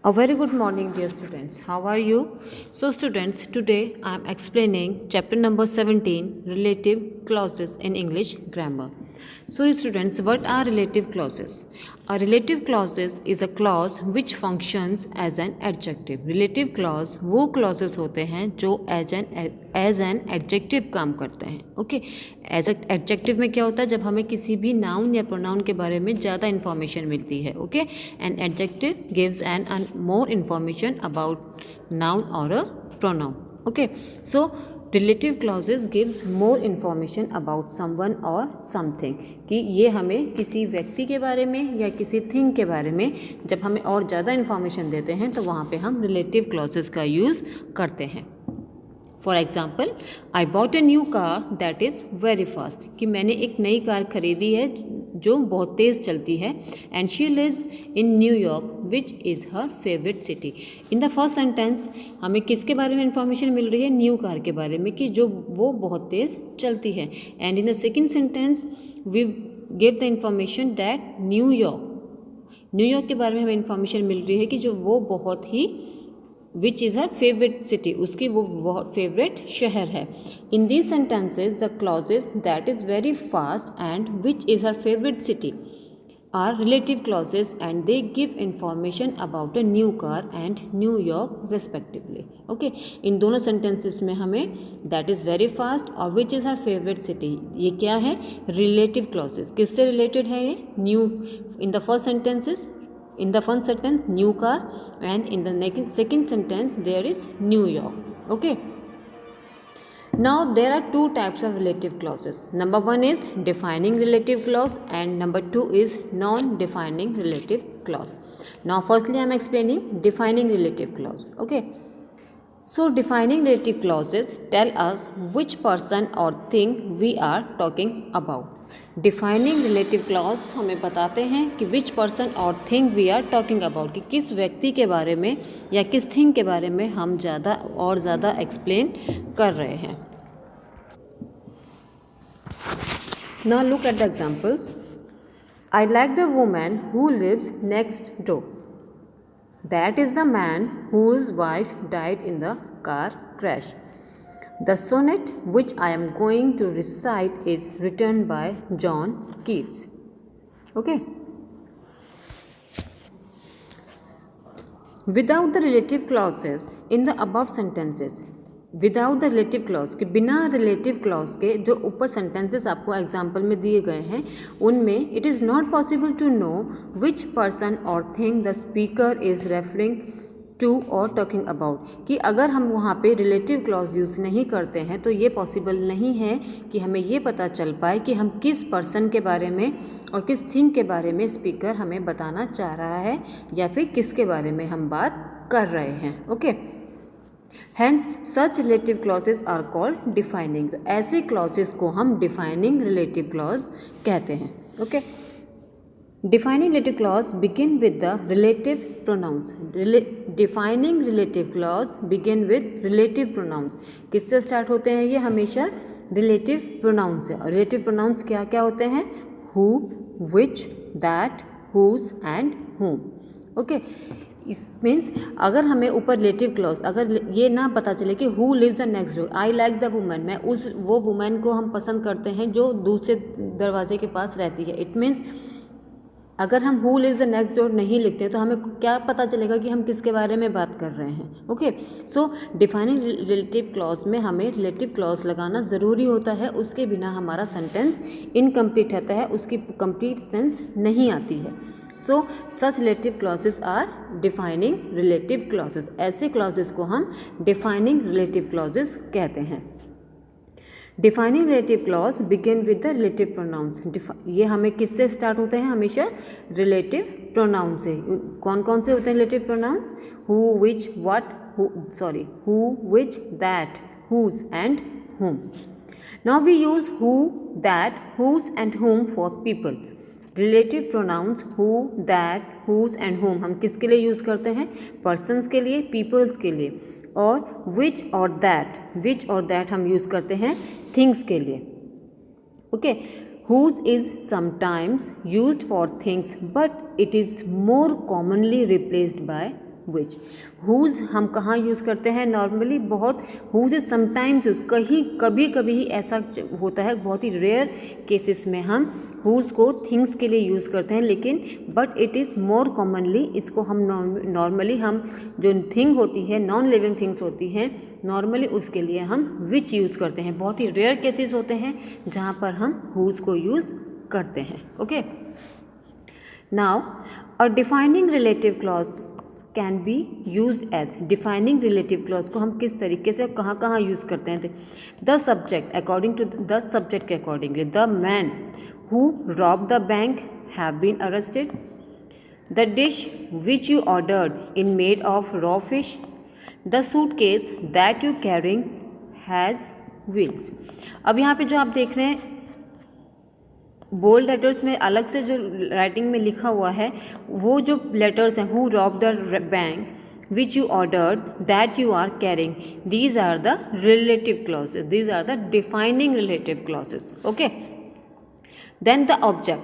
A very good morning, dear students. How are you? So, students, today I am explaining chapter number 17, relative clauses in English grammar. So, students, what are relative clauses? A relative clauses is a clause which functions as an adjective. Relative clause वो clauses होते हैं जो as an adjective काम करते हैं. Okay? As an adjective में क्या होता है, जब हमें किसी भी noun या pronoun के बारे में ज़्यादा information मिलती है. Okay? An adjective gives an more information about noun or a pronoun. Okay? So relative clauses gives more information about someone और समथिंग, कि ये हमें किसी व्यक्ति के बारे में या किसी थिंग के बारे में जब हमें और ज़्यादा इन्फॉर्मेशन देते हैं तो वहाँ पे हम रिलेटिव क्लॉजेज का यूज़ करते हैं. For example, I bought a new car that is very fast, कि मैंने एक नई कार खरीदी है जो बहुत तेज़ चलती है. And she lives in New York which is her favourite city. In the first sentence हमें किसके बारे में इंफॉर्मेशन मिल रही है? न्यू कार के बारे में, कि जो वो बहुत तेज़ चलती है. And in the second sentence we give the information that New York के बारे में हमें इंफॉर्मेशन मिल रही है कि जो वो बहुत ही which is her favourite city, उसकी वो बहुत फेवरेट शहर है. In these sentences the clauses that is very fast and which is her favourite city are relative clauses and they give information about a new car and New York respectively. Okay, इन दोनों sentences में हमें that is very fast और which is her favourite city, ये क्या है? Relative clauses. किससे related है ये? New. In the first sentences, in the first sentence new car, and in the second sentence there is New York. Okay, now there are two types of relative clauses. Number one is defining relative clause and number two is non-defining relative clause. Now firstly I am explaining defining relative clause. Okay, so defining relative clauses tell us which person or thing we are talking about. Defining relative clause हमें बताते हैं कि which person और thing we are talking about, कि किस व्यक्ति के बारे में या किस थिंग के बारे में हम ज़्यादा एक्सप्लेन कर रहे हैं. Now look at the examples. I like the woman who lives next door. That is the man whose wife died in the car crash. The sonnet which I am going to recite is written by John Keats. Okay. Without the relative clauses in the above sentences, without the relative clause के, बिना relative clause के जो ऊपर sentences आपको example में दिए गए हैं उनमें it is not possible to know which person और thing the speaker is referring to or talking about, कि अगर हम वहाँ पे रिलेटिव क्लॉज यूज़ नहीं करते हैं तो ये पॉसिबल नहीं है कि हमें ये पता चल पाए कि हम किस पर्सन के बारे में और किस थिंग के बारे में स्पीकर हमें बताना चाह रहा है या फिर किसके बारे में हम बात कर रहे हैं. Okay, hence such relative clauses are called defining. तो ऐसे क्लॉजेज को हम डिफाइनिंग रिलेटिव क्लॉज कहते हैं. Okay, defining relative clause begin with the relative pronouns. Defining relative clause begin with relative pronouns. किससे स्टार्ट होते हैं? ये हमेशा relative pronouns से. और relative pronouns क्या क्या होते हैं? who, which, that, whose and whom. Okay, इस मीन्स अगर हमें ऊपर रिलेटिव क्लॉज अगर ये ना पता चले कि who lives the next door, I like the woman, मैं वो वुमन को हम पसंद करते हैं जो दूसरे दरवाजे के पास रहती है. इट मीन्स अगर हम who lives the next door नहीं लिखते तो हमें क्या पता चलेगा कि हम किसके बारे में बात कर रहे हैं. ओके, सो डिफाइनिंग रिलेटिव क्लॉज में हमें रिलेटिव क्लॉज लगाना ज़रूरी होता है. उसके बिना हमारा सेंटेंस इनकम्प्लीट रहता है, उसकी कंप्लीट सेंस नहीं आती है. So such relative clauses are defining relative clauses. ऐसे क्लॉजेज को हम डिफाइनिंग रिलेटिव क्लॉजेज कहते हैं. Defining relative clause begin with the relative pronouns. ये हमें किससे स्टार्ट होते हैं? हमेशा रिलेटिव प्रोनाउन से. कौन कौन से होते हैं relative pronouns? Who, which, what, who, which, that, whose and whom. Now we use who, that, whose and whom for people. Relative pronouns who, that, whose and whom हम किसके लिए यूज़ करते हैं? पर्सन्स के लिए, पीपल्स के लिए. और विच और दैट हम यूज़ करते हैं थिंग्स के लिए. Okay, whose is sometimes used for things but it is more commonly replaced by which. Whose हम कहाँ यूज़ करते हैं नॉर्मली, बहुत हुज इज समटाइम्स यूज, कभी कभी ही ऐसा होता है, बहुत ही रेयर केसेस में हम हुज को थिंग्स के लिए यूज़ करते हैं, लेकिन but it is more commonly इसको हम नॉर्मली हम जो थिंग होती है, नॉन लिविंग थिंग्स होती हैं, नॉर्मली उसके लिए हम विच यूज़ करते हैं। बहुत ही रेयर केसेस होते हैं जहाँ पर हम हुज को यूज़ करते हैं। Okay, now a defining relative clause can be use as, defining relative clause को हम किस तरीके से कहाँ कहाँ यूज़ करते हैं। The subject according to the subject के accordingly, the man who rob the bank have been arrested, the dish which you ordered in made of raw fish, the suitcase that you carrying has wheels. अब यहाँ पे जो आप देख रहे हैं bold letters में अलग से जो राइटिंग में लिखा हुआ है, वो जो लेटर्स हैं, who rob the bank, which you ordered, that you are carrying, these are the relative clauses, these are the defining relative clauses. Okay, then the object,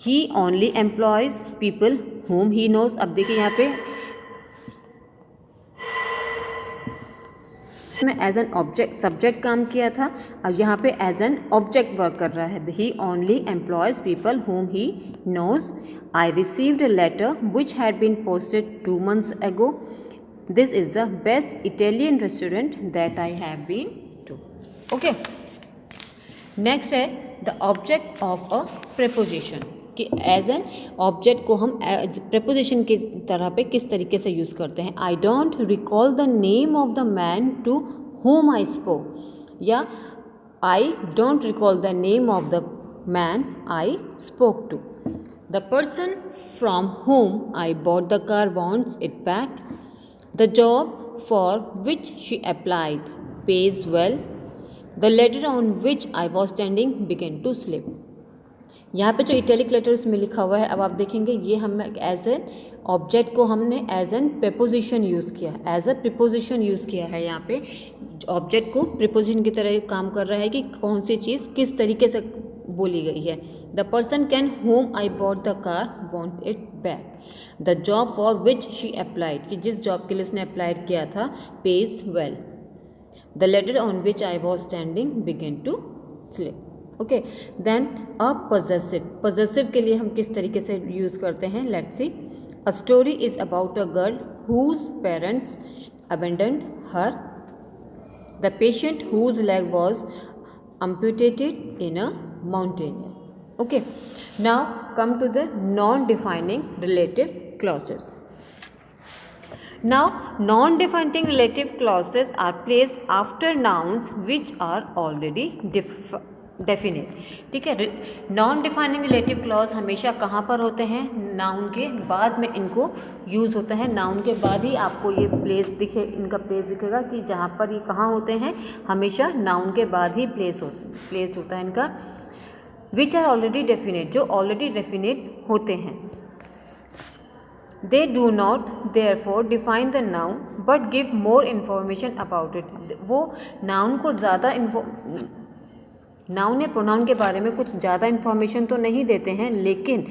he only employs people whom he knows। अब देखिए यहाँ पे में as an object subject काम किया था, अब यहाँ पे एज एन ऑब्जेक्ट वर्क कर रहा है। He only employs people whom he knows। I received a letter which had been posted 2 months ago। This is the best Italian restaurant that I have been to. Okay, next है the object of a preposition, कि as an object को हम as preposition की तरह पे किस तरीके से यूज़ करते हैं। I don't recall the name of the man to whom I spoke, या I don't recall the name of the man I spoke to. The person from whom I bought the car wants it back. The job for which she applied pays well। The letter on which I was standing began to slip. यहाँ पे जो italic letters में लिखा हुआ है, अब आप देखेंगे ये हम एज एन ऑब्जेक्ट को हमने एज एन प्रीपोजिशन यूज़ किया, एज अ प्रीपोजिशन यूज़ किया है। यहाँ पे ऑब्जेक्ट को प्रीपोजिशन की तरह काम कर रहा है कि कौन सी चीज़ किस तरीके से बोली गई है। The person can whom I bought the car want it back. The job for which she applied, कि जिस जॉब के लिए उसने अप्लाइड किया था, pays well. The letter on which I was standing began to slip. Okay, then a possessive, possessive के लिए हम किस तरीके से यूज़ करते हैं, let's see. A story is about a girl whose parents abandoned her. The patient whose leg was amputated in a mountain। Okay, now come to the non-defining relative clauses। Now non-defining relative clauses are placed after nouns which are already definite. ठीक है, non defining relative clause हमेशा कहाँ पर होते हैं, noun के बाद में इनको यूज़ होता है। नाउन के बाद ही आपको ये प्लेस इनका प्लेस दिखेगा कि जहाँ पर ये कहाँ होते हैं, हमेशा नाउन के बाद ही प्लेस होता है इनका। विच आर ऑलरेडी डेफिनेट, जो ऑलरेडी डेफिनेट होते हैं। They do not therefore define the noun but give more information about it. वो नाउन को ज़्यादा नाउन या प्रोनाउन के बारे में कुछ ज़्यादा इन्फॉर्मेशन तो नहीं देते हैं, लेकिन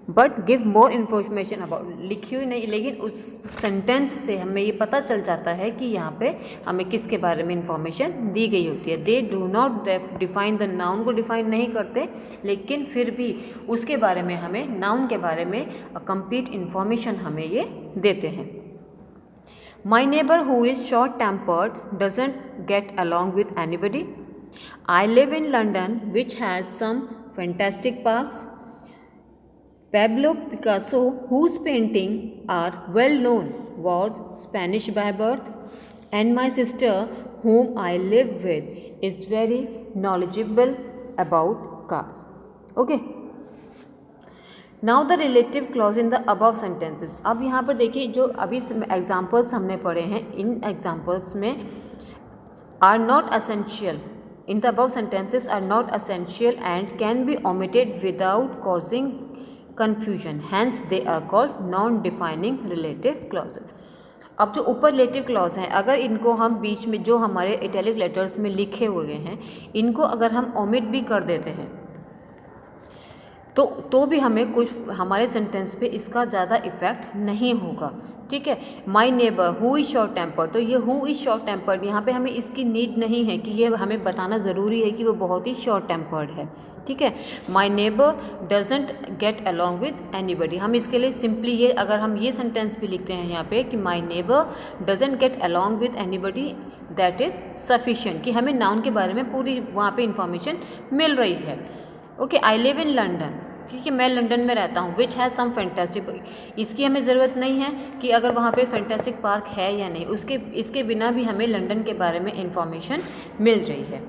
but give more information about, लिखी हुई नहीं, लेकिन उस सेंटेंस से हमें ये पता चल जाता है कि यहाँ पे हमें किसके बारे में इन्फॉर्मेशन दी गई होती है। They do not define the, noun को डिफाइन नहीं करते, लेकिन फिर भी उसके बारे में हमें, नाउन के बारे में कंप्लीट इन्फॉर्मेशन हमें ये देते हैं। माई neighbour who is short tempered doesn't get along with anybody. I live in London, which has some fantastic parks. Pablo Picasso, whose paintings are well known, was Spanish by birth. And my sister, whom I live with, is very knowledgeable about cars. Okay. Now the relative clause in the above sentences। अब यहाँ पर देखिए जो अभी examples हमने पढ़े हैं, इन examples में are not essential in the above sentences are not essential and can be omitted without causing confusion, hence they are called non-defining relative clauses। अब जो ऊपर रिलेटिव क्लॉज हैं, अगर इनको हम बीच में जो हमारे इटैलिक लेटर्स में लिखे हुए हैं, इनको अगर हम ओमिट भी कर देते हैं तो भी हमें कुछ हमारे सेंटेंस पे इसका ज़्यादा इफ़ेक्ट नहीं होगा, ठीक है। My neighbour who is short temper, तो ये हु इज़ शॉर्ट टेम्पर्ड यहाँ पे हमें इसकी नीड नहीं है कि ये हमें बताना ज़रूरी है कि वो बहुत ही शॉर्ट टेम्पर्ड है, ठीक है। My neighbour doesn't get along with anybody, हम इसके लिए सिंपली ये अगर हम ये सेंटेंस भी लिखते हैं यहाँ पे कि my neighbour doesn't get along with anybody, that is sufficient, कि हमें नाउन के बारे में पूरी वहाँ पे इंफॉर्मेशन मिल रही है। Okay, I live in London, ठीक है, मैं लंदन में रहता हूँ, विच हैज़ सम फैंटास्टिक, इसकी हमें ज़रूरत नहीं है कि अगर वहाँ पे फैंटास्टिक पार्क है या नहीं, इसके बिना भी हमें लंदन के बारे में इंफॉर्मेशन मिल रही है।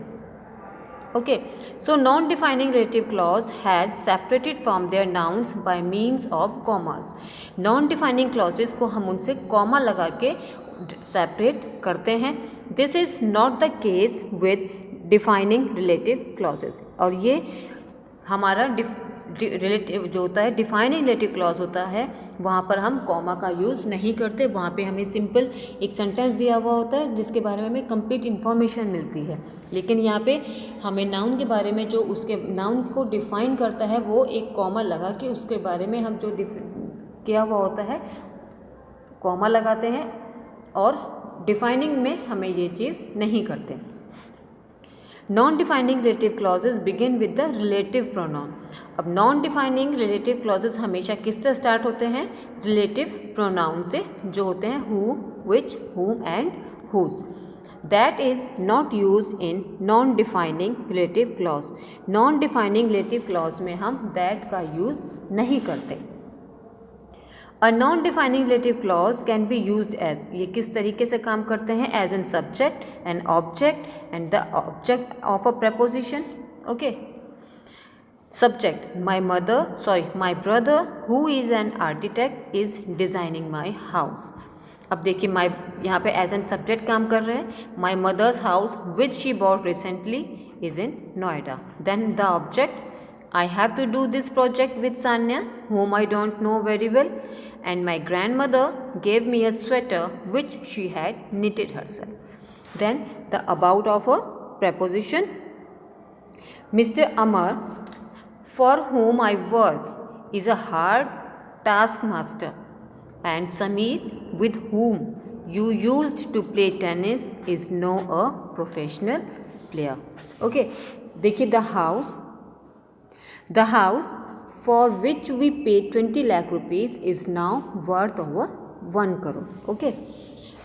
Okay, so non defining relative clause has separated from their nouns by means of commas, non defining clauses को हम उनसे कॉमा लगा के सेपरेट करते हैं। This is not the case with defining relative clauses, और ये हमारा रिलेटिव जो होता है डिफाइनिंग रिलेटिव क्लॉज होता है, वहाँ पर हम कॉमा का यूज़ नहीं करते, वहाँ पे हमें सिंपल एक सेंटेंस दिया हुआ होता है जिसके बारे में हमें कंप्लीट इन्फॉर्मेशन मिलती है। लेकिन यहाँ पे हमें नाउन के बारे में जो उसके नाउन को डिफ़ाइन करता है वो एक कॉमा लगा के उसके बारे में हम जो किया हुआ होता है कॉमा लगाते हैं, और डिफाइनिंग में हमें ये चीज़ नहीं करते। Non defining relative clauses begin with the relative pronoun, अब नॉन डिफाइनिंग रिलेटिव क्लॉजेज हमेशा किससे स्टार्ट होते हैं? रिलेटिव प्रोनाउन से, जो होते हैं who, which, whom and whose, that is not use in non defining relative clause, नॉन डिफाइनिंग रिलेटिव क्लॉज में हम दैट का यूज़ नहीं करते। A non defining relative clause can be used as, ये किस तरीके से काम करते हैं? As an subject, an object and the object of a preposition. Okay, subject my brother who is an architect is designing my house. अब देखिए माई यहाँ पे एज एन सब्जेक्ट काम कर रहे हैं, my mother's house which she bought recently is in Noida. Then the object, I have to do this project with Sanya, whom I don't know very well, and my grandmother gave me a sweater which she had knitted herself. Then the about of a preposition, Mr. Amar, for whom I work, is a hard taskmaster, and Sameer, with whom you used to play tennis, is now a professional player. Okay, देखिए the house for which we paid 20 lakh rupees is now worth over 1 crore. Okay,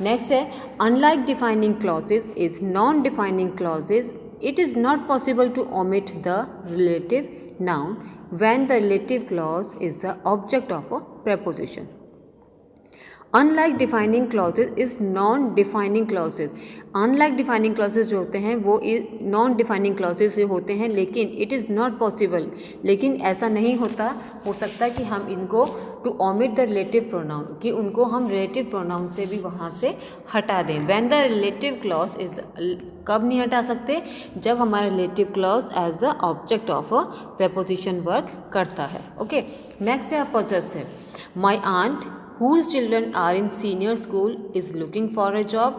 next है unlike defining clauses is non-defining clauses, it is not possible to omit the relative noun when the relative clause is the object of a preposition. Unlike defining clauses is non defining clauses, unlike defining clauses जो होते हैं वो non defining clauses से होते हैं, लेकिन it is not possible, लेकिन ऐसा नहीं हो सकता कि हम इनको to omit the relative pronoun, कि उनको हम रिलेटिव प्रोनाउन से भी वहाँ से हटा दें। When the relative clause is, कब नहीं हटा सकते? जब हमारा relative clause as the object of a preposition work करता है। ओके, नेक्स्ट है possessive, my aunt whose children are in senior school is looking for a job.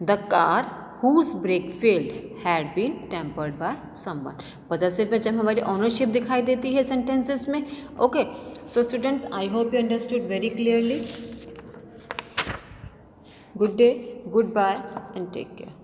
The car whose brake failed had been tampered by someone. possessive में जब हमारी ownership दिखाई देती है sentences में। Okay, so students, I hope you understood very clearly. Good day, goodbye and take care.